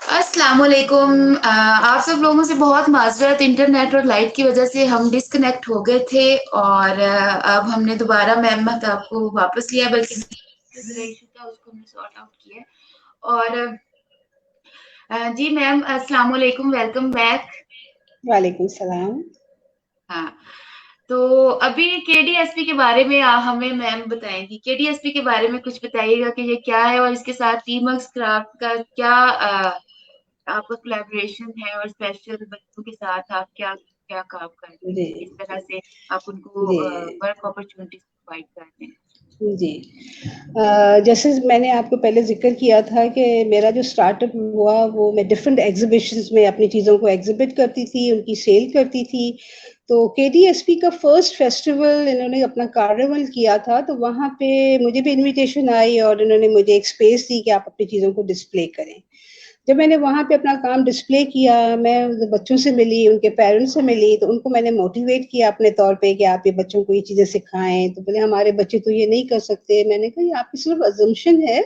अस्सलाम वालेकुम। आप सब लोगों से बहुत माजरत, इंटरनेट और लाइट की वजह से हम डिस्कनेक्ट हो गए थे और अब हमने दोबारा मैम आपको वापस लिया, बल्कि इशू था उसको हमने सॉर्ट आउट किया। और जी मैम, अस्सलाम वालेकुम, वेलकम बैक। वालेकुम सलाम। हाँ, तो अभी केडीएसपी के बारे में हमें मैम बताएंगी। केडीएसपी के बारे में कुछ बताइएगा कि ये क्या है और इसके साथ टीमवर्क क्राफ्ट का क्या आपका कोलैबोरेशन है, और स्पेशल बच्चों के साथ आप क्या क्या काम कर रहे हैं, जी किस तरह से आप उनको जी वर्क अपॉर्चुनिटीज प्रोवाइड कर रहे हैं। जी। जैसे मैंने आपको पहले जिक्र किया था कि मेरा जो स्टार्टअप हुआ वो मैं डिफरेंट एग्जीबिशंस में अपनी चीज़ों को एग्जिबिट करती थी, उनकी सेल करती थी। तो केडीएसपी का फर्स्ट फेस्टिवल इन्होंने अपना कार्निवल किया था, तो वहाँ पे मुझे भी इनविटेशन आई और इन्होंने मुझे एक स्पेस दी कि आप अपनी चीज़ों को डिस्प्ले करें। जब मैंने वहाँ पे अपना काम डिस्प्ले किया, मैं बच्चों से मिली, उनके पेरेंट्स से मिली, तो उनको मैंने मोटिवेट किया अपने तौर पे कि आप ये बच्चों को ये चीज़ें सिखाएं। तो बोले हमारे बच्चे तो ये नहीं कर सकते। मैंने कहा ये आपकी सिर्फ अजम्पशन है,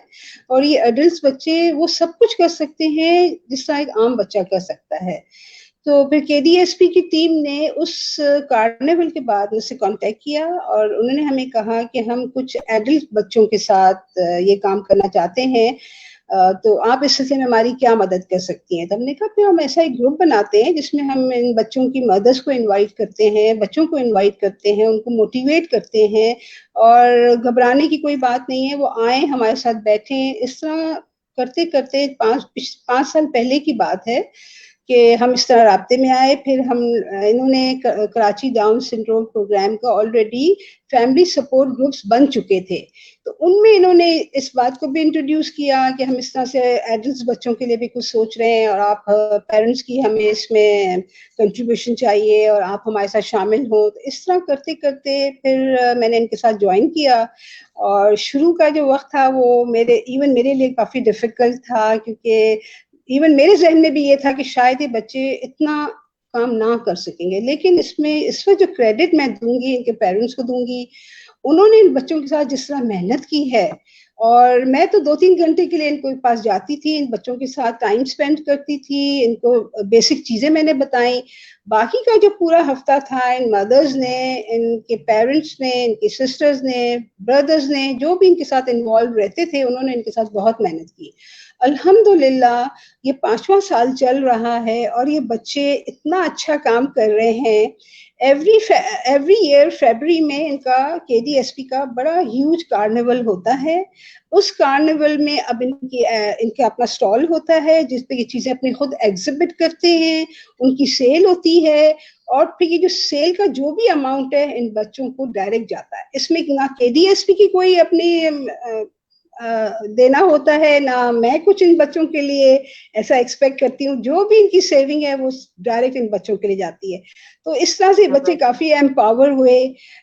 और ये एडल्ट बच्चे वो सब कुछ कर सकते हैं जिस तरह एक आम बच्चा कर सकता है। तो फिर केडीएसपी की टीम ने उस कार्निवल के बाद मुझसे कांटेक्ट किया और उन्होंने हमें कहा कि हम कुछ एडल्ट बच्चों के साथ ये काम करना चाहते हैं। तो आप इस सिलसिले में हमारी क्या मदद कर सकती हैं? तो हमने कहा फिर हम ऐसा एक ग्रुप बनाते हैं जिसमें हम इन बच्चों की मदर्स को इनवाइट करते हैं, बच्चों को इनवाइट करते हैं, उनको मोटिवेट करते हैं, और घबराने की कोई बात नहीं है, वो आए हमारे साथ बैठें। इस तरह करते करते 5 साल पहले की बात है कि हम इस तरह राब्ते में आए। फिर हम इन्होंने कराची डाउन सिंड्रोम प्रोग्राम का ऑलरेडी फैमिली सपोर्ट ग्रुप्स बन चुके थे, तो उनमें इन्होंने इस बात को भी इंट्रोड्यूस किया कि हम इस तरह से एडल्ट बच्चों के लिए भी कुछ सोच रहे हैं और आप पेरेंट्स की हमें इसमें कंट्रीब्यूशन चाहिए और आप हमारे साथ शामिल हो। तो इस तरह करते करते फिर मैंने इनके साथ ज्वाइन किया। और शुरू का जो वक्त था वो मेरे लिए काफ़ी डिफ़िकल्ट था, क्योंकि इवन मेरे जहन में भी ये था कि शायद ये बच्चे इतना काम ना कर सकेंगे। लेकिन इसमें इस वक्त जो क्रेडिट मैं दूंगी इनके पेरेंट्स को दूंगी, उन्होंने इन बच्चों के साथ जिस तरह मेहनत की है। और मैं तो 2-3 घंटे के लिए इनको पास जाती थी, इन बच्चों के साथ टाइम स्पेंड करती थी, इनको बेसिक चीजें मैंने बताई। बाकी का जो पूरा हफ्ता था, इन मदर्स ने, इनके पेरेंट्स ने, इनके सिस्टर्स ने, ब्रदर्स ने, जो भी इनके साथ इन्वॉल्व रहते थे, उन्होंने इनके साथ बहुत मेहनत की। अल्हम्दुलिल्लाह ये 5वां साल चल रहा है और ये बच्चे इतना अच्छा काम कर रहे हैं। एवरी ईयर फरवरी में इनका केडीएसपी का बड़ा ह्यूज कार्निवल होता है। उस कार्निवल में अब इनके अपना स्टॉल होता है जिस पे ये चीजें अपनी खुद एग्जिबिट करते हैं, उनकी सेल होती है। और फिर ये जो सेल का जो भी अमाउंट है इन बच्चों को डायरेक्ट जाता है। इसमें ना केडीएसपी की कोई अपनी देना होता है, ना मैं कुछ इन बच्चों के लिए ऐसा एक्सपेक्ट करती हूँ। जो भी इनकी सेविंग है वो डायरेक्ट इन बच्चों के लिए जाती है। तो इस तरह से बच्चे काफी एम्पावर हुए,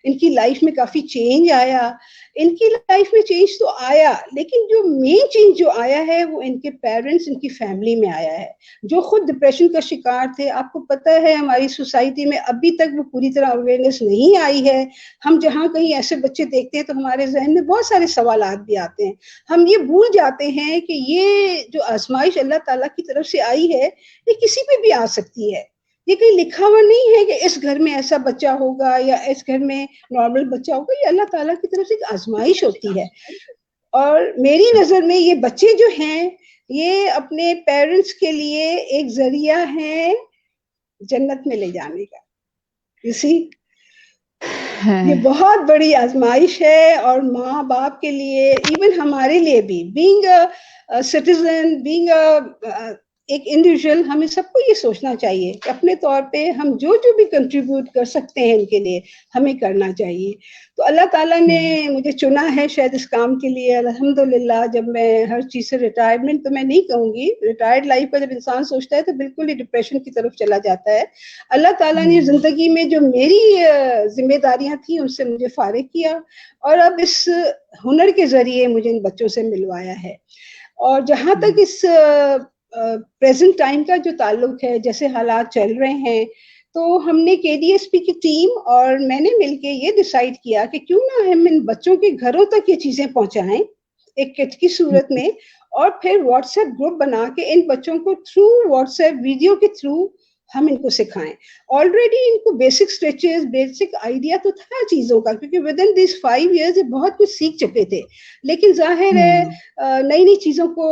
इनकी लाइफ में काफी चेंज आया। इनकी लाइफ में चेंज तो आया, लेकिन जो मेन चेंज जो आया है वो इनके पेरेंट्स, इनकी फैमिली में आया है, जो खुद डिप्रेशन का शिकार थे। आपको पता है हमारी सोसाइटी में अभी तक वो पूरी तरह अवेयरनेस नहीं आई है। हम जहाँ कहीं ऐसे बच्चे देखते हैं तो हमारे जहन में बहुत सारे सवालात भी आते हैं। हम ये भूल जाते हैं कि ये जो आजमाइश अल्लाह ताला की तरफ से आई है, ये किसी पे भी आ सकती है। ये कहीं लिखा हुआ नहीं है कि इस घर में ऐसा बच्चा होगा या इस घर में नॉर्मल बच्चा होगा। ये अल्लाह ताला की तरफ से एक आजमाइश होती है। और मेरी नजर में ये बच्चे जो हैं, ये अपने पेरेंट्स के लिए एक जरिया है जन्नत में ले जाने का। इसी ये है। बहुत बड़ी आजमाइश है, और माँ बाप के लिए, इवन हमारे लिए भी, बीइंग अ सिटीजन, बीइंग एक इंडिविजुअल, हमें सबको ये सोचना चाहिए कि अपने तौर पे हम जो जो भी कंट्रीब्यूट कर सकते हैं इनके लिए हमें करना चाहिए। तो अल्लाह ताला ने मुझे चुना है शायद इस काम के लिए। अल्हम्दुलिल्लाह, जब मैं हर चीज़ से रिटायरमेंट तो मैं नहीं कहूँगी, रिटायर्ड लाइफ का जब इंसान सोचता है तो बिल्कुल ही डिप्रेशन की तरफ चला जाता है। अल्लाह ताला ने ज़िंदगी में जो मेरी जिम्मेदारियां थी उनसे मुझे फारिग किया, और अब इस हुनर के जरिए मुझे इन बच्चों से मिलवाया है। और जहाँ तक इस प्रेजेंट टाइम का जो ताल्लुक है, जैसे हालात चल रहे हैं, तो हमने केडीएसपी की टीम और मैंने मिलके ये डिसाइड किया कि क्यों ना हम इन बच्चों के घरों तक ये चीजें पहुंचाएं एक किट की सूरत में, और फिर व्हाट्सएप ग्रुप बना के इन बच्चों को थ्रू व्हाट्सएप वीडियो के थ्रू हम इनको सिखाएं। ऑलरेडी इनको बेसिक स्ट्रेचेस, बेसिक आइडिया तो था चीजों का, क्योंकि विद इन दिस 5 years ये बहुत कुछ सीख चुके थे। लेकिन जाहिर है हम्म। नई नई चीजों को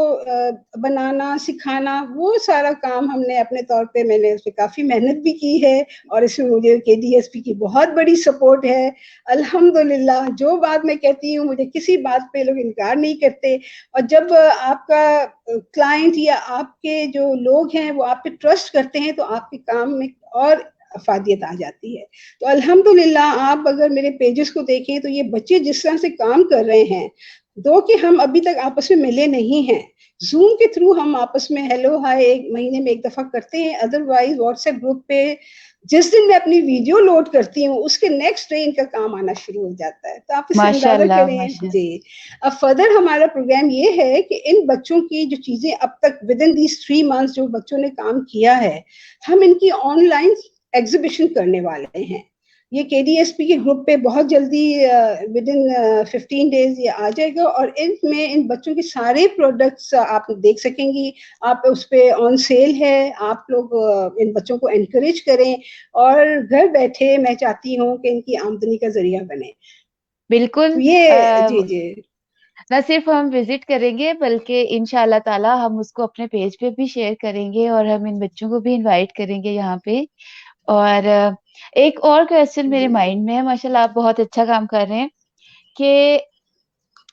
बनाना सिखाना, वो सारा काम हमने अपने तौर पे, मैंने उस पर काफी मेहनत भी की है, और इसमें मुझे केडीएसपी की बहुत बड़ी सपोर्ट है। अल्हम्दुलिल्लाह, जो बात मैं कहती हूँ मुझे किसी बात पे लोग इनकार नहीं करते। और जब आपका क्लाइंट या आपके जो लोग हैं वो आप पे ट्रस्ट करते हैं, तो आपके काम में और अफादियत आ जाती है। तो अल्हम्दुलिल्लाह, आप अगर मेरे पेजेस को देखें तो ये बच्चे जिस तरह से काम कर रहे हैं, दो कि हम अभी तक आपस में मिले नहीं हैं, जूम के थ्रू हम आपस में हेलो हाय एक महीने में एक दफा करते हैं, अदरवाइज व्हाट्सएप ग्रुप पे जिस दिन मैं अपनी वीडियो लोड करती हूँ उसके नेक्स्ट डे इनका काम आना शुरू हो जाता है। तो आप इससे अंदाजा माशाल्लाह करें माशा जी। अब फर्दर हमारा प्रोग्राम ये है कि इन बच्चों की जो चीजें अब तक विद इन दीज 3 months जो बच्चों ने काम किया है, हम इनकी ऑनलाइन एग्जीबिशन करने वाले हैं। ये केडीएसपी के ग्रुप पे बहुत जल्दी विद इन 15 days ये आ जाएगा, और इनमें इन बच्चों के सारे प्रोडक्ट्स आप देख सकेंगी। आप उस पे ऑन सेल है, आप लोग इन बच्चों को एनकरेज करें, और घर बैठे मैं चाहती हूँ कि इनकी आमदनी का जरिया बने। बिल्कुल। तो ये जी जी न सिर्फ हम विजिट करेंगे बल्कि इंशाल्लाह ताला हम उसको अपने पेज पे भी शेयर करेंगे और हम इन बच्चों को भी इनवाइट करेंगे यहाँ पे। और एक और क्वेश्चन मेरे जी माइंड में है, माशाल्लाह आप बहुत अच्छा काम कर रहे हैं कि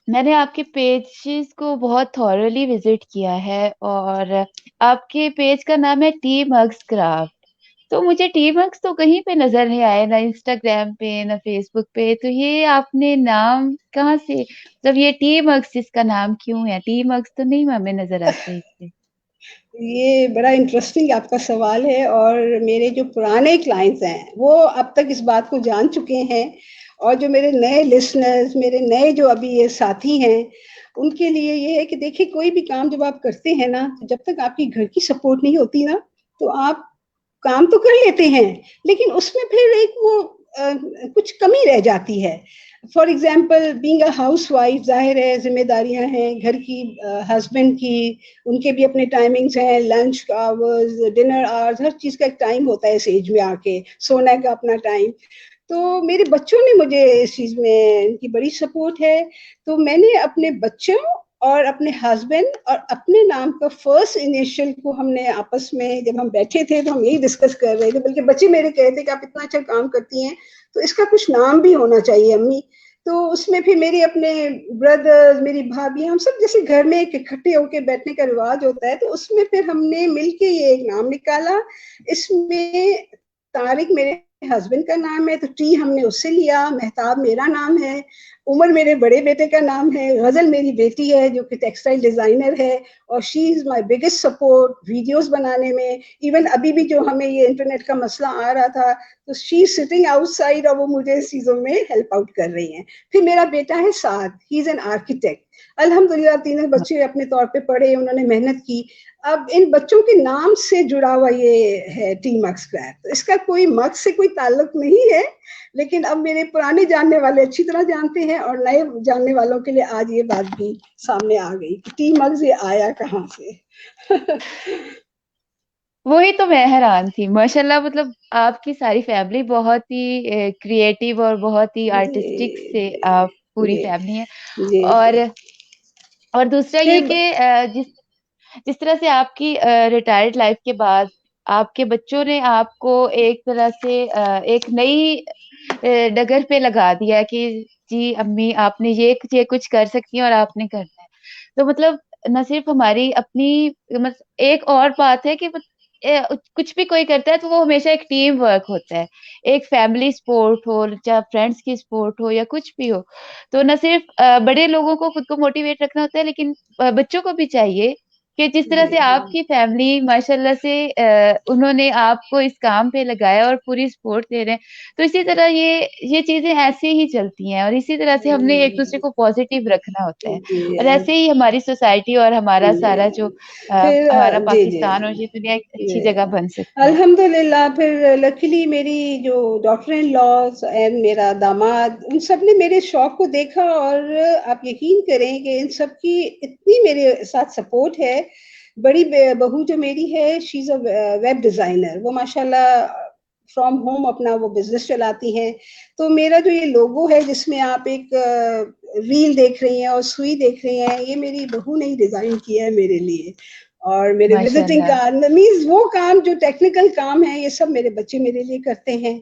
मैंने आपके पेजेस को बहुत थॉरली विजिट किया है और आपके पेज का नाम है टी मग्स क्राफ्ट। तो मुझे टी मग्स तो कहीं पे नजर नहीं आए, ना इंस्टाग्राम पे ना फेसबुक पे। तो ये आपने नाम कहाँ से, मतलब ये टी मग्स इसका नाम क्यों है? टी मग्स तो नहीं हमें नजर आते इससे। ये बड़ा इंटरेस्टिंग आपका सवाल है, और मेरे जो पुराने क्लाइंट्स हैं वो अब तक इस बात को जान चुके हैं, और जो मेरे नए लिसनर्स, मेरे नए जो अभी ये साथी हैं, उनके लिए ये है कि देखिए, कोई भी काम जब आप करते हैं ना, तो जब तक आपकी घर की सपोर्ट नहीं होती ना, तो आप काम तो कर लेते हैं, लेकिन उसमें फिर एक वो कुछ कमी रह जाती है। For example being a house wife, जाहिर है जिम्मेदारियां हैं घर की, हस्बैंड की, उनके भी अपने टाइमिंग्स हैं, लंच आवर्स, डिनर आवर्स, हर चीज का एक टाइम होता है इस एज में आके, सोने का अपना टाइम। तो मेरे बच्चों ने मुझे इस चीज में, इनकी बड़ी सपोर्ट है। तो मैंने अपने बच्चों और अपने हस्बैंड और अपने नाम का फर्स्ट इनिशियल को हमने आपस में जब हम बैठे थे तो हम यही डिस्कस कर रहे थे, बल्कि बच्चे मेरे कहे थे कि आप इतना अच्छा काम करती हैं तो इसका कुछ नाम भी होना चाहिए अम्मी। तो उसमें फिर मेरे अपने ब्रदर्स, मेरी भाभी, हम सब जैसे घर में एक इकट्ठे होकर बैठने का रिवाज होता है, तो उसमें फिर हमने मिलके ये एक नाम निकाला। इसमें तारिक मेरे हस्बैंड का नाम है, तो टी हमने उससे लिया, मेहताब मेरा नाम है, उमर मेरे बड़े बेटे का नाम है, गजल मेरी बेटी है जो कि टेक्सटाइल डिजाइनर है, और she is my biggest support videos बनाने में। इवन अभी भी जो हमें ये इंटरनेट का मसला आ रहा था, तो शी सिटिंग आउटसाइड और वो मुझे इस चीजों में हेल्प आउट कर रही हैं। फिर मेरा बेटा है साद, ही इज एन आर्किटेक्ट। अल्हम्दुलिल्लाह, तीनों बच्चे अपने तौर पे पढ़े, उन्होंने मेहनत की। अब इन बच्चों के नाम से जुड़ा हुआ ये है टी मक्स क्रैप, तो इसका कोई मक्स से कोई ताल्लुक नहीं है, लेकिन अब मेरे पुराने जानने वाले अच्छी तरह जानते हैं, और नए जानने वालों के लिए आज ये बात भी सामने आ गई कि टी मग्स ये आया कहाँ से। वही तो मैं हैरान थी माशाल्लाह, मतलब आपकी सारी फैमिली बहुत ही क्रिएटिव और बहुत ही जी आर्टिस्टिक से आप पूरी जी फैमिली है। जी और दूसरा ये फिर कि जिस जिस तरह से आपकी रिटायर्ड लाइफ के बाद आपके बच्चों ने आपको एक तरह से एक नई डगर पे लगा दिया कि जी अम्मी आपने ये कुछ कर सकती हैं और आपने करना है। तो मतलब न सिर्फ हमारी अपनी, मतलब एक और बात है कि कुछ भी कोई करता है तो वो हमेशा एक टीम वर्क होता है, एक फैमिली स्पोर्ट हो चाहे फ्रेंड्स की स्पोर्ट हो या कुछ भी हो। तो न सिर्फ बड़े लोगों को खुद को मोटिवेट रखना होता है, लेकिन बच्चों को भी चाहिए कि जिस तरह से जी आपकी फैमिली माशाल्लाह से उन्होंने आपको इस काम पे लगाया और पूरी सपोर्ट दे रहे हैं, तो इसी तरह ये चीजें ऐसे ही चलती हैं, और इसी तरह से हमने एक दूसरे को पॉजिटिव रखना होता है, जी और ऐसे ही हमारी सोसाइटी और हमारा सारा जो जी फिर हमारा जी जी पाकिस्तान और ये दुनिया एक अच्छी जी जगह बन सकती है। अल्हम्दुलिल्लाह फिर लकीली मेरी जो डॉटर इन लॉज एंड मेरा दामाद उन सब ने मेरे शौक को देखा, और आप यकीन करें कि इन सब की इतनी मेरे साथ सपोर्ट है। बड़ी बहू जो मेरी है, she is a web designer, वो माशाल्लाह फ्रॉम होम अपना वो बिजनेस चलाती हैं। तो मेरा जो ये लोगो है जिसमें आप एक रील देख रही हैं और सुई देख रही हैं, ये मेरी बहू ने ही डिजाइन किया है मेरे लिए। और मेरे विजिटिंग माशाल्लाह। कार्ड मीन्स वो काम जो टेक्निकल काम है ये सब मेरे बच्चे मेरे लिए करते हैं।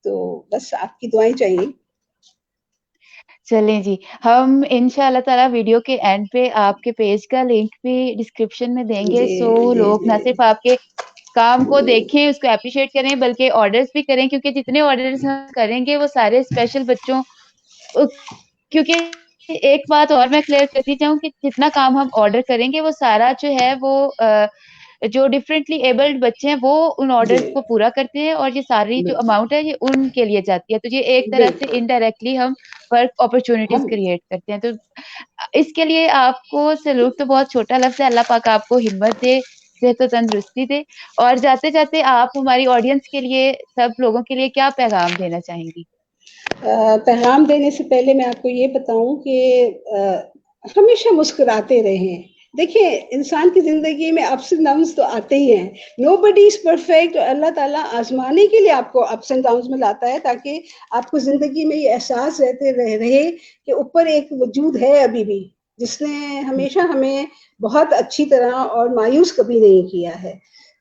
तो बस आपकी दुआएं चाहिए। चलें जी, हम इंशाल्लाह ताला वीडियो के एंड पे आपके पेज का लिंक भी डिस्क्रिप्शन में देंगे, जी सो जी लोग जी ना सिर्फ आपके काम को देखें, उसको एप्रिशिएट करें, बल्कि ऑर्डर्स भी करें, क्योंकि जितने ऑर्डर्स हम करेंगे वो सारे स्पेशल बच्चों क्योंकि एक बात और मैं क्लियर करती चाहूँ कि जितना काम हम ऑर्डर करेंगे वो सारा जो है वो जो डिफरेंटली एबल्ड बच्चे हैं वो उन जी ऑर्डर्स को पूरा करते हैं, और ये सारी जो बिल्कुल अमाउंट है ये उनके लिए जाती है, तो ये एक तरह से बिल्कुल इनडायरेक्टली हम वर्क अपॉर्चुनिटीज हम क्रिएट करते हैं। तो इसके लिए आपको सैल्यूट, तो बहुत छोटा लफ्ज है, अल्लाह पाक आपको हिम्मत दे, सेहत और तंदुरुस्ती दे। और जाते जाते आप हमारी ऑडियंस के लिए, सब लोगों के लिए क्या पैगाम देना चाहेंगी? पैगाम देने से पहले मैं आपको ये बताऊं कि हमेशा मुस्कुराते रहें। देखिए इंसान की जिंदगी में अप्स एंड डाउन्स तो आते ही हैं, नो बडी इज परफेक्ट, और अल्लाह ताला आजमाने के लिए आपको अप्स एंड डाउन्स में लाता है ताकि आपको जिंदगी में ये एहसास रहे कि ऊपर एक वजूद है अभी भी, जिसने हमेशा हमें बहुत अच्छी तरह और मायूस कभी नहीं किया है।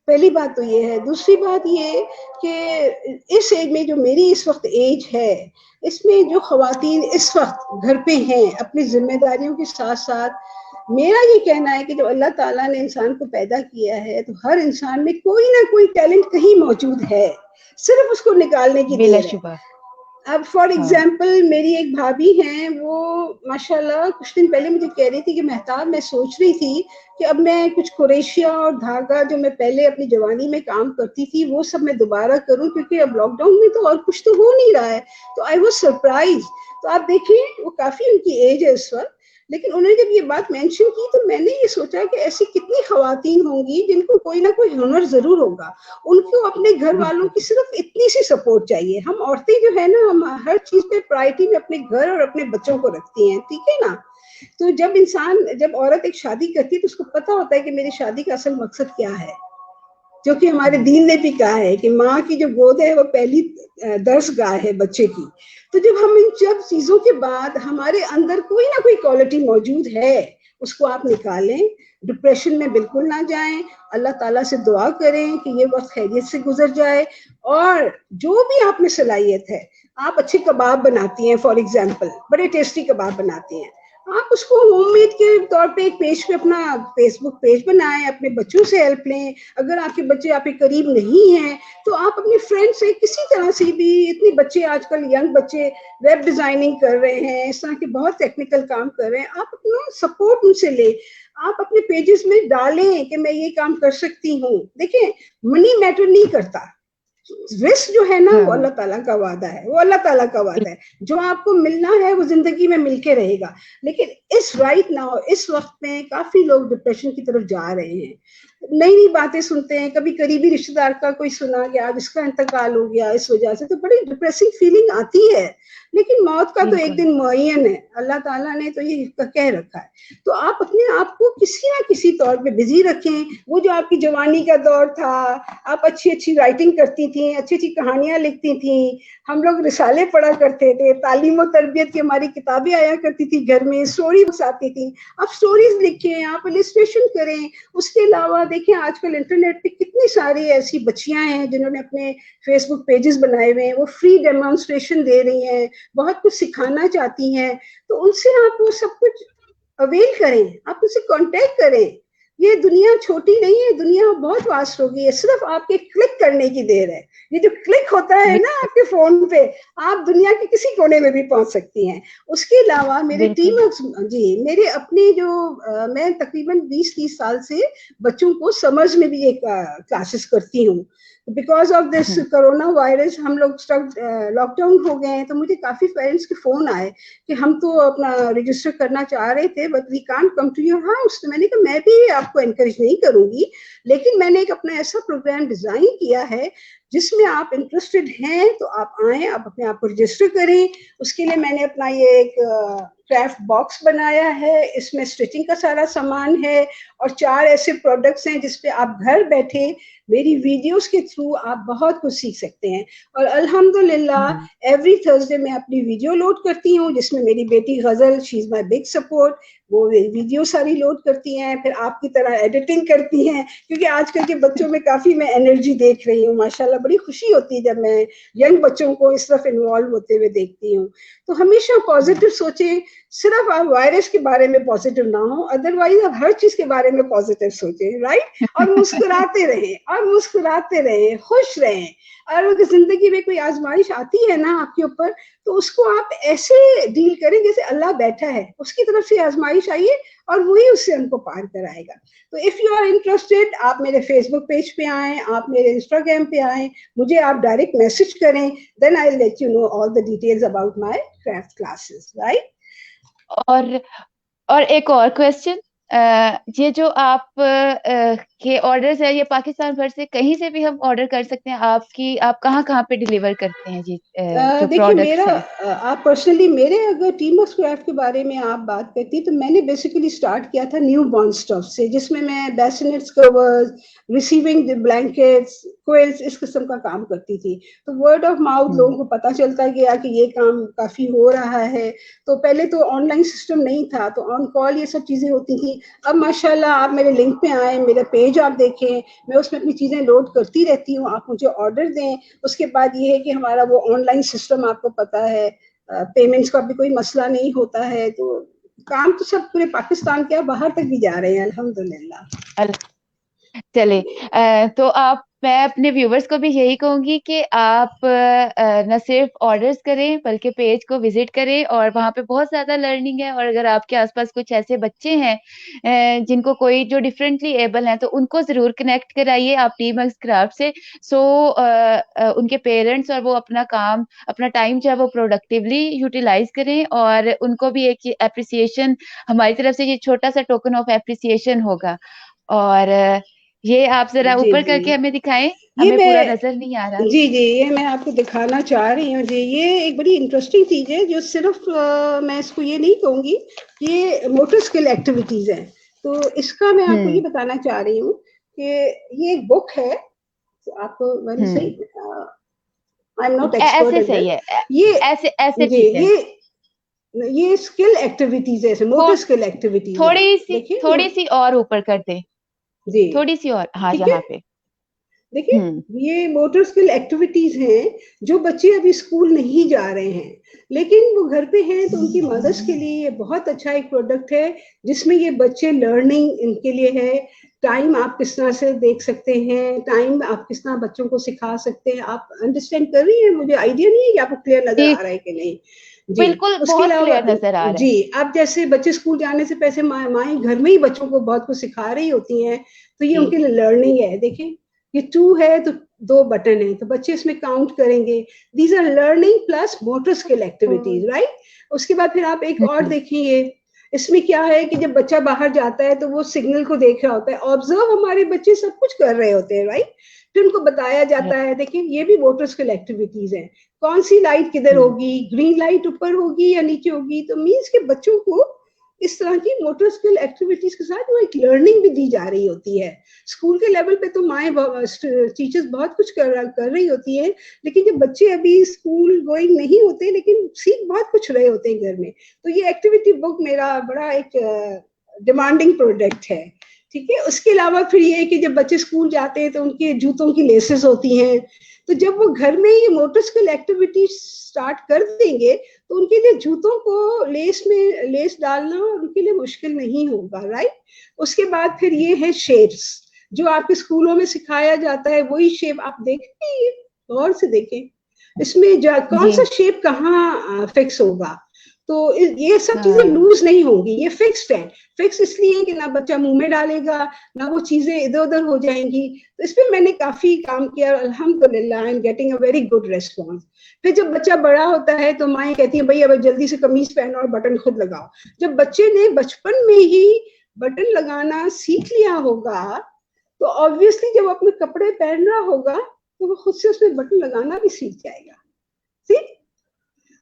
पहली बात तो ये है। दूसरी बात ये कि इस एज में जो मेरी इस वक्त एज है, इसमें जो ख़वातीन इस वक्त घर पे हैं अपनी जिम्मेदारियों के साथ साथ, मेरा ये कहना है कि जब अल्लाह ताला ने इंसान को पैदा किया है तो हर इंसान में कोई ना कोई टैलेंट कहीं मौजूद है, सिर्फ उसको निकालने की देर है। बिलाशुबा। अब फॉर हाँ। एग्जाम्पल मेरी एक भाभी हैं, वो माशाल्लाह कुछ दिन पहले मुझे कह रही थी कि मेहताब मैं सोच रही थी कि अब मैं कुछ कुरेशिया और धागा जो मैं पहले अपनी जवानी में काम करती थी वो सब मैं दोबारा करूं, क्योंकि अब लॉकडाउन में तो और कुछ तो हो नहीं रहा है। तो आई वॉज सरप्राइज। तो आप देखिए वो काफी उनकी एज है इस वक्त, लेकिन उन्होंने जब ये बात मेंशन की तो मैंने ये सोचा कि ऐसी कितनी खवातीन होंगी जिनको कोई ना कोई हुनर जरूर होगा। उनको अपने घर वालों बिल्कुल। की सिर्फ इतनी सी सपोर्ट चाहिए। हम औरतें जो है ना, हम हर चीज पे प्रायोरिटी में अपने घर और अपने बच्चों को रखती हैं, ठीक है ना। तो जब औरत एक शादी करती है तो उसको पता होता है कि मेरी शादी का असल मकसद क्या है, जो कि हमारे दीन ने भी कहा है कि माँ की जो गोद है वो पहली दर्शगाह है बच्चे की। तो जब हम इन सब चीजों के बाद हमारे अंदर कोई ना कोई क्वालिटी मौजूद है, उसको आप निकालें, डिप्रेशन में बिल्कुल ना जाएं, अल्लाह ताला से दुआ करें कि ये वक्त खैरियत से गुजर जाए। और जो भी आप में सलाहियत है, आप अच्छे कबाब बनाती हैं फॉर एग्जाम्पल, बड़े टेस्टी कबाब बनाती हैं, आप उसको होममेड के तौर पे एक पेज पे अपना फेसबुक पेज बनाएं, अपने बच्चों से हेल्प लें। अगर आपके बच्चे आपके करीब नहीं हैं तो आप अपने फ्रेंड से किसी तरह से भी, इतने बच्चे आजकल यंग बच्चे वेब डिजाइनिंग कर रहे हैं, इस तरह के बहुत टेक्निकल काम कर रहे हैं, आप अपना सपोर्ट उनसे लें। आप अपने पेजेस में डालें कि मैं ये काम कर सकती हूँ। देखिए मनी मैटर नहीं करता, रिस्क जो है ना वो हाँ। अल्लाह ताला का वादा है, वो अल्लाह ताला का वादा है। जो आपको मिलना है वो जिंदगी में मिलके रहेगा। लेकिन इस राइट नाउ इस वक्त में काफी लोग डिप्रेशन की तरफ जा रहे हैं, नई नई बातें सुनते हैं, कभी करीबी रिश्तेदार का कोई सुना कि आज इसका इंतकाल हो गया, इस वजह से तो बड़ी डिप्रेसिंग फीलिंग आती है। लेकिन मौत का तो एक बिल्कुल। दिन मुअय्यन है, अल्लाह ताला ने तो ये कह रखा है। तो आप अपने आप को किसी ना किसी तौर पे बिजी रखें। वो जो आपकी जवानी का दौर था, आप अच्छी अच्छी राइटिंग करती थी, अच्छी अच्छी कहानियां लिखती थी, हम लोग रिसाले पढ़ा करते थे, तालीम और तरबियत की हमारी किताबें आया करती थी घर में, स्टोरी बुक्स आती थी, आप स्टोरीज लिखें, आप इलिस्ट्रेशन करें। उसके अलावा देखें आजकल इंटरनेट पे कितनी सारी ऐसी बच्चियां हैं जिन्होंने अपने फेसबुक पेजेस बनाए हुए हैं, वो फ्री डेमोन्स्ट्रेशन दे रही हैं, बहुत कुछ सिखाना चाहती हैं। तो उनसे आप वो सब कुछ अवेल करें, आप उनसे कांटेक्ट करें। ये दुनिया छोटी नहीं है, दुनिया बहुत वास्ट हो गई है, सिर्फ आपके क्लिक करने की देर है। ये जो क्लिक होता है ना आपके फोन पे, आप दुनिया के किसी कोने में भी पहुंच सकती हैं। उसके अलावा मेरे टीम जी, मेरे अपने जो मैं तकरीबन 20-30 साल से बच्चों को समर्स में भी एक क्लासेस करती हूँ। Because of this corona virus हम लोग लॉकडाउन हो गए हैं, तो मुझे काफी पेरेंट्स के फोन आए कि हम तो अपना रजिस्टर करना चाह रहे थे but we can't come to your house. तो मैंने कहा मैं भी आपको एनकरेज नहीं करूंगी, लेकिन मैंने एक अपना ऐसा प्रोग्राम डिजाइन किया है जिसमें आप इंटरेस्टेड हैं तो आप आए, आप अपने आप को रजिस्टर करें। उसके लिए मैंने अपना ये एक क्राफ्ट बॉक्स बनाया है, इसमें स्टिचिंग का सारा सामान है और 4 ऐसे प्रोडक्ट्स हैं जिसपे आप घर बैठे मेरी वीडियोस के थ्रू आप बहुत कुछ सीख सकते हैं। और अल्हम्दुलिल्लाह एवरी थर्सडे मैं अपनी वीडियो लोड करती हूँ, जिसमें मेरी बेटी गजल, she is my big support, वो वीडियो सारी लोड करती हैं, फिर आपकी तरह एडिटिंग करती हैं, क्योंकि आजकल के बच्चों में काफी मैं एनर्जी देख रही हूँ माशाल्लाह। बड़ी खुशी होती है जब मैं यंग बच्चों को इस तरफ इन्वॉल्व होते हुए देखती हूँ। तो हमेशा पॉजिटिव सोचें, सिर्फ आप वायरस के बारे में पॉजिटिव ना हो, अदरवाइज आप हर चीज के बारे में पॉजिटिव सोचें, राइट। और मुस्कुराते रहें, और मुस्कुराते रहें, खुश रहें। और अगर जिंदगी में कोई आजमाइश आती है ना आपके ऊपर, तो उसको आप ऐसे डील करें जैसे अल्लाह बैठा है, उसकी तरफ से आजमाइश आई है और वही उससे हमको पार कराएगा। तो इफ यू आर इंटरेस्टेड, आप मेरे फेसबुक पेज पे आए, आप मेरे इंस्टाग्राम पे आए, मुझे आप डायरेक्ट मैसेज करें, then I will let you know all the details about my craft classes, right. और एक और क्वेश्चन, ये जो आप के ऑर्डर्स है, ये पाकिस्तान भर से कहीं से भी हम ऑर्डर कर सकते हैं? आप कहाँ कहाँ पे डिलीवर करते हैं जी जो देखिए प्रोडक्ट्स मेरा हैं? आप पर्सनली मेरे अगर टीम ऑफ क्राफ्ट के बारे में आप बात करती, तो मैंने बेसिकली स्टार्ट किया था न्यू बॉर्न स्टफ से, जिसमें मैं बेसिनेट्स, कवर्स, रिसीविंग ब्लैंकेट्स, क्विल्स, इस किस्म का काम करती थी। तो वर्ड ऑफ माउथ लोगों को पता चलता गया कि ये काम काफी हो रहा है। तो पहले तो ऑनलाइन सिस्टम नहीं था, तो ऑन कॉल ये सब चीजें होती थी। अब माशाल्लाह आप मेरे लिंक पे आए, मेरा पेज आप देखें, मैं उसमें अपनी चीजें लोड करती रहती हूँ, आप मुझे ऑर्डर दें। उसके बाद ये है कि हमारा वो ऑनलाइन सिस्टम आपको पता है, पेमेंट्स का भी कोई मसला नहीं होता है। तो काम तो सब पूरे पाकिस्तान के बाहर तक भी जा रहे हैं अल्हम्दुलिल्लाह। चले, तो आप, मैं अपने व्यूवर्स को भी यही कहूंगी कि आप न सिर्फ ऑर्डर्स करें बल्कि पेज को विजिट करें, और वहाँ पे बहुत ज्यादा लर्निंग है। और अगर आपके आसपास कुछ ऐसे बच्चे हैं जिनको कोई जो डिफरेंटली एबल हैं, तो उनको जरूर कनेक्ट कराइए आप टीम एक्स क्राफ्ट से। सो उनके पेरेंट्स और वो अपना काम, अपना टाइम जो है वो प्रोडक्टिवली यूटिलाइज करें, और उनको भी एक एप्रिसिएशन हमारी तरफ से, ये छोटा सा टोकन ऑफ एप्रिसिएशन होगा। और ये आप जरा जी ऊपर जी, करके हमें दिखाएं, ये हमें पूरा मैं नजर नहीं आ रहा। जी जी, ये मैं आपको दिखाना चाह रही हूँ जी। ये एक बड़ी इंटरेस्टिंग चीज है, जो सिर्फ मैं इसको ये नहीं कहूंगी, ये मोटर स्किल एक्टिविटीज है। तो इसका मैं आपको ये हम्म। बताना चाह रही हूँ कि ये एक बुक है। तो आपको मैंने सही, हम्म। आई एम नॉट एक्सपर्ट ऐसे एट सही दैट। है, ये ऐसे ऐसे जी, ठीक है। ये स्किल एक्टिविटीज है, थो, मोटर स्किल एक्टिविटीज है। देखिए ये, थोड़ी सी और ऊपर कर दे, जी थोड़ी सी और, हाँ, ठीक है। यहाँ पे। देखिए हम्म। ये मोटर स्किल एक्टिविटीज हैं, जो बच्चे अभी स्कूल नहीं जा रहे हैं लेकिन वो घर पे हैं, तो उनकी मदर्स के लिए ये बहुत अच्छा एक प्रोडक्ट है, जिसमें ये बच्चे लर्निंग इनके लिए है। टाइम आप किस तरह से देख सकते हैं, टाइम आप किस तरह बच्चों को सिखा सकते हैं। आप अंडरस्टैंड कर रही हैं? मुझे आइडिया नहीं है कि आपको क्लियर नजर जी, आ रहा है कि नहीं। जी। बिल्कुल उसके बहुत अलावा क्लियर नजर आ रहा जी, अब जैसे बच्चे स्कूल जाने से पहले माएँ घर में ही बच्चों को बहुत कुछ सिखा रही होती हैं, तो ये है। उनके लिए लर्निंग है। देखिए ये 2 है तो 2 बटन है, तो बच्चे इसमें काउंट करेंगे। These are learning plus motor skill activities, right. उसके बाद फिर आप एक और हम्म। देखिए, इसमें क्या है कि जब बच्चा बाहर जाता है तो वो सिग्नल को देख रहा होता है, ऑब्जर्व हमारे बच्चे सब कुछ कर रहे होते हैं, राइट। फिर उनको बताया जाता है, देखिए ये भी मोटर स्किल एक्टिविटीज है, कौन सी लाइट किधर हम्म। होगी, ग्रीन लाइट ऊपर होगी या नीचे होगी। तो मीन्स के बच्चों को इस तरह की मोटर स्किल एक्टिविटीज के साथ वो एक लर्निंग भी दी जा रही होती है। स्कूल के लेवल पे तो माएँ टीचर्स बहुत कुछ कर रही होती है, लेकिन जब बच्चे अभी स्कूल गोइंग नहीं होते लेकिन सीख बहुत कुछ रहे होते हैं घर में, तो ये एक्टिविटी बुक मेरा बड़ा एक डिमांडिंग प्रोडक्ट है। ठीक है। उसके अलावा फिर ये है कि जब बच्चे स्कूल जाते हैं तो उनके जूतों की लेसेस होती हैं, तो जब वो घर में ये मोटर स्किल एक्टिविटी स्टार्ट कर देंगे तो उनके लिए जूतों को लेस में लेस डालना उनके लिए मुश्किल नहीं होगा, राइट। उसके बाद फिर ये है शेप्स, जो आपके स्कूलों में सिखाया जाता है वही शेप आप देखें, गौर से देखें इसमें कौन सा शेप कहाँ फिक्स होगा। तो ये सब चीजें लूज नहीं होंगी, ये फिक्स्ड है। फिक्स इसलिए कि ना बच्चा मुंह में डालेगा ना वो चीजें इधर उधर हो जाएंगी। तो इस पे मैंने काफी काम किया, अल्हम्दुलिल्लाह I am getting a very good response. फिर जब बच्चा बड़ा होता है तो माएँ कहती हैं भाई अब जल्दी से कमीज पहनो और बटन खुद लगाओ। जब बच्चे ने बचपन में ही बटन लगाना सीख लिया होगा तो ऑब्वियसली जब अपने कपड़े पहन रहा होगा तो वो खुद से उसमें बटन लगाना भी सीख जाएगा।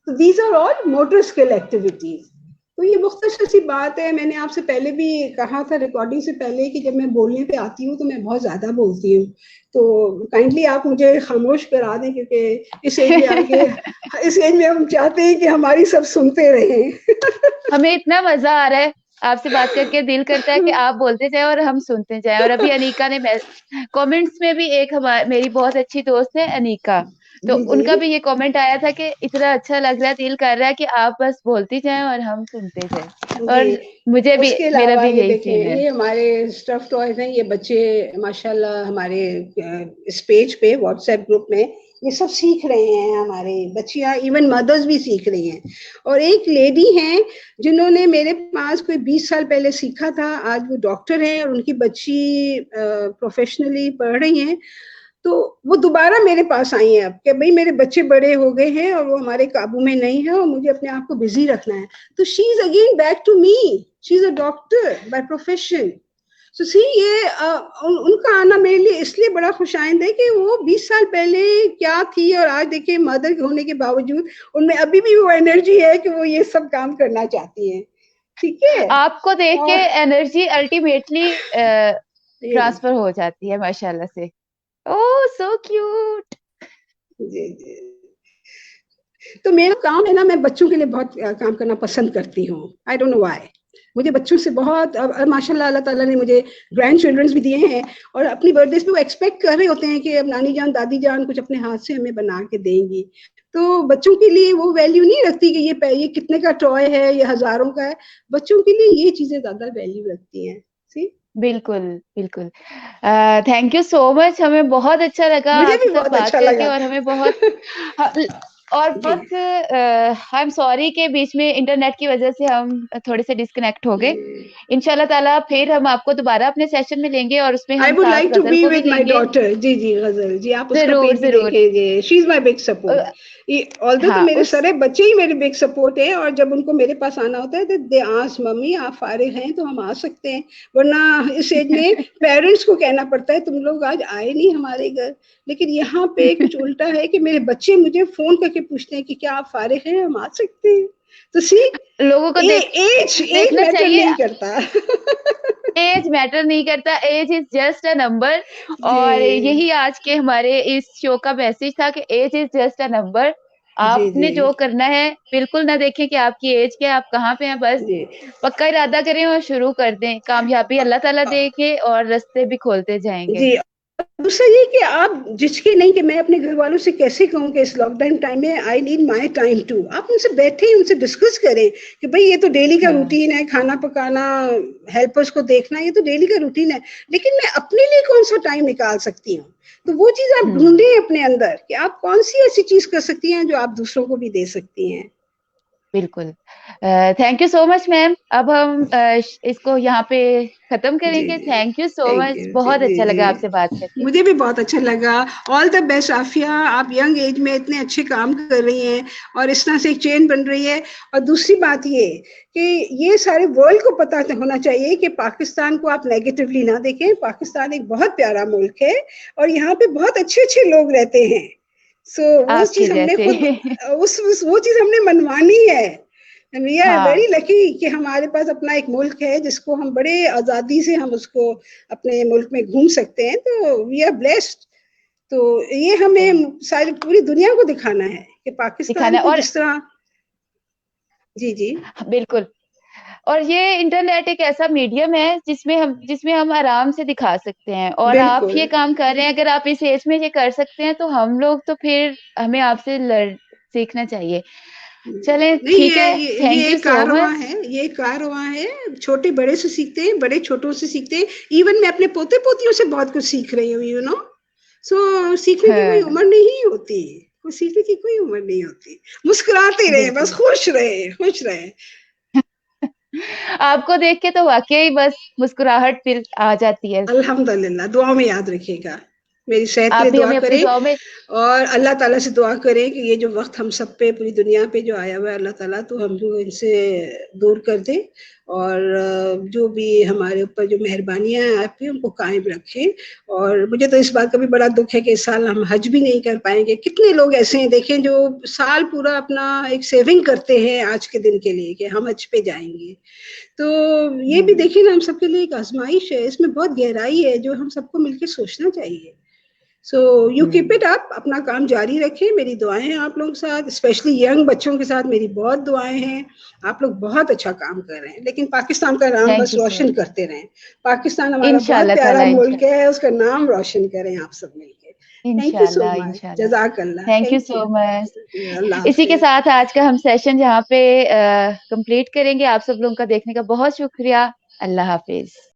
तो these are all motor skill activities. तो ये मुख्तसर सी बात है। मैंने आपसे पहले भी कहा था रिकॉर्डिंग से पहले कि जब मैं बोलने पे आती हूँ तो मैं बहुत ज्यादा बोलती हूँ, तो काइंडली आप मुझे खामोश करा दें क्योंकि इस एज में आगे इस एज में हम चाहते हैं कि हमारी सब सुनते रहें। हमें इतना मजा आ रहा है आपसे बात करके, दिल करता है कि आप बोलते जाएं और हम सुनते जाएं। और अभी अनीका ने कमेंट्स में भी एक मेरी बहुत अच्छी दोस्त है अनीका, तो जी उनका जी भी ये कमेंट आया था कि इतना अच्छा लग रहा है, दिल कर रहा है कि आप बस बोलती जाएं और हम सुनते जाएं। जी। और मुझे भी, उसके मेरा अलावा भी ये यही देखें, सीन है। ये हमारे स्टफ टॉयज हैं, ये बच्चे माशाल्लाह हमारे इस पेज पे व्हाट्सएप ग्रुप में ये सब सीख रहे हैं, हमारे बच्चियां इवन मदर्स भी सीख रही हैं। और एक लेडी हैं जिन्होंने मेरे पास कोई 20 साल पहले सीखा था, आज वो डॉक्टर हैं और उनकी बच्ची प्रोफेशनली पढ़ रही हैं। तो वो दोबारा मेरे पास आई हैं अब कि भाई मेरे बच्चे बड़े हो गए हैं और वो हमारे काबू में नहीं है और मुझे अपने आप को बिजी रखना है। तो she is again back to me, she is a doctor by profession. तो सी ये उनका आना मेरे लिए इसलिए बड़ा खुशाइंद है कि वो 20 साल पहले क्या थी और आज देखिए मदर होने के बावजूद उनमें अभी भी वो एनर्जी है कि वो ये सब काम करना चाहती हैं। ठीक है। आपको देख के और एनर्जी अल्टीमेटली ट्रांसफर हो जाती है माशाल्लाह से। ओह सो क्यूट। जी जी। तो मेरा काम है ना, मैं बच्चों के लिए बहुत काम करना पसंद करती हूँ। आई डोंट नो व्हाई, मुझे बच्चों से बहुत माशाल्लाह अल्लाह ताला ने मुझे ग्रैंड चिल्ड्रंस भी दिए हैं और अपनी बर्थडे पे वो एक्सपेक्ट कर रहे होते हैं कि अब नानी जान दादी जान कुछ अपने हाथ से हमें बना के देंगी। तो बच्चों के लिए वो वैल्यू नहीं रखती कि ये कितने का टॉय है, ये हजारों का है। बच्चों के लिए ये चीजें ज्यादा वैल्यू रखती हैं। सी बिल्कुल बिल्कुल। थैंक यू सो मच, हमें बहुत अच्छा लगा मुझे भी आपके साथ बहुत बात अच्छा करके। लगा। और हमें बहुत और जी बहुत आई एम सॉरी के बीच में इंटरनेट की वजह से हम थोड़े से डिस्कनेक्ट हो गए। इंशाल्लाह ताला फिर हम आपको दोबारा अपने सेशन में लेंगे और उसमें आई हम वुड साथ लाइक टू गजल बी को भी विद माई लेंगे। डॉटर। जी जी गजल जी, आप उसका जरूर पेज भी जरूर। देखेंगे। She is my big support. Although तो हाँ मेरे उस सारे बच्चे ही मेरे बिग सपोर्ट है और जब उनको मेरे पास आना होता है तो दे आस्क मम्मी आप फारिग हैं तो हम आ सकते हैं, वरना इस एज में पेरेंट्स को कहना पड़ता है तुम लोग आज आए नहीं हमारे घर। लेकिन यहाँ पे कुछ उल्टा है कि मेरे बच्चे मुझे फोन करके पूछते हैं कि क्या आप फारिग हैं, हम आ सकते हैं। तो सी लोगों को एज देखना मैटर चाहिए। नहीं करता। एज मैटर नहीं करता, age is just a number. जी और यही आज के हमारे इस शो का मैसेज था कि age is just a number. जी आपने जी जो करना है बिल्कुल ना देखें कि आपकी एज क्या है, आप कहाँ पे हैं, बस जी पक्का इरादा करें और शुरू कर दें। कामयाबी अल्लाह ताला देखे और रास्ते भी खोलते जाएंगे। जी। दूसरा ये कि आप जिसके नहीं कि मैं अपने घर वालों से कैसे कहूँ कि इस लॉकडाउन टाइम में I need my time too, आप उनसे बैठे उनसे डिस्कस करें कि भाई ये तो डेली का हाँ रूटीन है, खाना पकाना हेल्पर्स को देखना ये तो डेली का रूटीन है, लेकिन मैं अपने लिए कौन सा टाइम निकाल सकती हूँ। तो वो चीज आप हम्म ढूंढें अपने अंदर कि आप कौन सी ऐसी चीज कर सकती हैं जो आप दूसरों को भी दे सकती हैं। बिल्कुल। Thank you so much ma'am. अब हम इसको यहाँ पे खत्म जी करेंगे। जी thank you so thank much, you. जी बहुत जी अच्छा लगा आपसे बात जी करके। मुझे भी बहुत अच्छा लगा। ऑल द बेस्ट आफिया, आप यंग एज में इतने अच्छे काम कर रही हैं और इस तरह से एक चेन बन रही है। और दूसरी बात ये कि ये सारे वर्ल्ड को पता होना चाहिए कि पाकिस्तान को आप नेगेटिवली ना देखें। पाकिस्तान एक बहुत प्यारा मुल्क है और यहाँ पे बहुत अच्छे अच्छे लोग रहते हैं। सो वो आपके चीज हमने जैसे खुद वो चीज हमने मनवानी है। वी आर वेरी हाँ लकी कि हमारे पास अपना एक मुल्क है जिसको हम बड़े आजादी से हम उसको अपने मुल्क में घूम सकते हैं। तो वी आर ब्लेस्ड। तो ये हमें सारी पूरी दुनिया को दिखाना है कि दिखाना पाकिस्तान है। को और जिस तरह। जी जी बिल्कुल। और ये इंटरनेट एक ऐसा मीडियम है जिसमें हम आराम से दिखा सकते हैं, और आप बिल्कुल। ये काम कर रहे हैं, अगर आप इस एज में ये कर सकते हैं तो हम लोग तो फिर हमें आपसे सीखना चाहिए। चलें, नहीं, ठीक है, ये थैंक यू एक सो कारवां मच। है, ये एक कारवां है। छोटे बड़े से सीखते हैं, बड़े छोटों से सीखते हैं। इवन मैं अपने पोते पोतियों से बहुत कुछ सीख रही हूँ, यू नो। सो सीखने की कोई हाँ, उम्र नहीं होती, कोई सीखने की कोई उम्र नहीं होती। मुस्कुराते रहे, बस बिल्कुल। खुश रहे, खुश रहे। आपको देख के तो वाकई बस मुस्कुराहट दिल आ जाती है। अल्हम्दुलिल्लाह, दुआ में याद रखिएगा, मेरी सेहत के आप लिए भी दुआ हमें अपनी करें। दुआ में। और अल्लाह ताला से दुआ करें कि ये जो वक्त हम सब पे, पूरी दुनिया पे जो आया हुआ है, अल्लाह ताला तो हमको इनसे दूर कर दे। और जो भी हमारे ऊपर जो मेहरबानियां हैं आपकी, उनको कायम रखें। और मुझे तो इस बात का भी बड़ा दुख है कि इस साल हम हज भी नहीं कर पाएंगे। कितने लोग ऐसे हैं देखें जो साल पूरा अपना एक सेविंग करते हैं आज के दिन के लिए कि हम हज पे जाएंगे। तो ये भी हम्म। देखिए ना, हम सबके लिए एक आजमाइश है, इसमें बहुत गहराई है जो हम सबको मिलकर सोचना चाहिए। So you keep hmm. It up, अपना काम जारी रखें। मेरी दुआएं हैं आप लोगों के साथ, स्पेशली यंग बच्चों के साथ मेरी बहुत दुआएं हैं। आप लोग बहुत अच्छा काम कर रहे हैं, लेकिन पाकिस्तान का नाम थैंक बस यू सो रोशन मच। करते रहें। पाकिस्तान हमारा बहुत इंशाल्लाह प्यारा ताला, मुल्क इंशाल्लाह। है, उसका नाम रोशन करें आप सब मिलके। थैंक यू सो इंशाल्लाह, मच, इंशाल्लाह। जजाकल्ला, thank you thank so you. Much. अल्लाह इसी के हाफिज। साथ आज का हम सेशन यहाँ पे कंप्लीट करेंगे। आप सब लोगों का देखने का बहुत शुक्रिया। अल्लाह हाफिज।